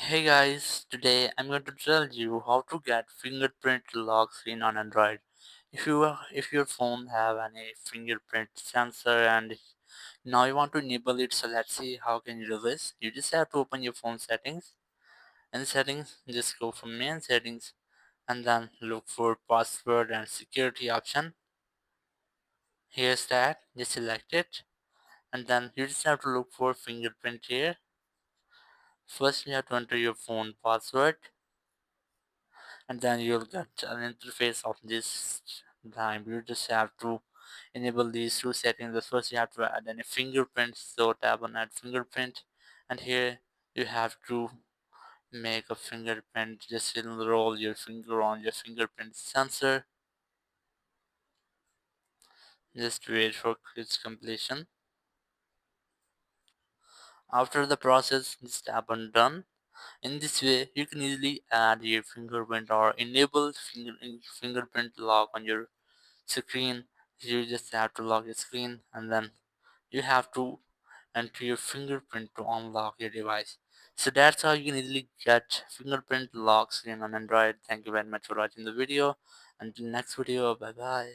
Hey guys, today I'm going to tell you how to get fingerprint lock screen on Android. If your phone have any fingerprint sensor and now you want to enable it, so let's see how can you do this. You just have to open your phone settings. In settings, just go from main settings and then look for password and security option. Here's that, just select it and then you just have to look for fingerprint here. First you have to enter your phone password and then you'll get an interface of this time. You just have to enable these two settings. The first you have to add any fingerprint, so tap on add fingerprint and here you have to make a fingerprint. Just enroll your finger on your fingerprint sensor. Just wait for its completion. After the process, just tap on done. In this way you can easily add your fingerprint or enable fingerprint lock on your screen. You just have to lock your screen and then you have to enter your fingerprint to unlock your device. So that's how you can easily get fingerprint lock screen on Android. Thank you very much for watching the video. Until next video, bye bye.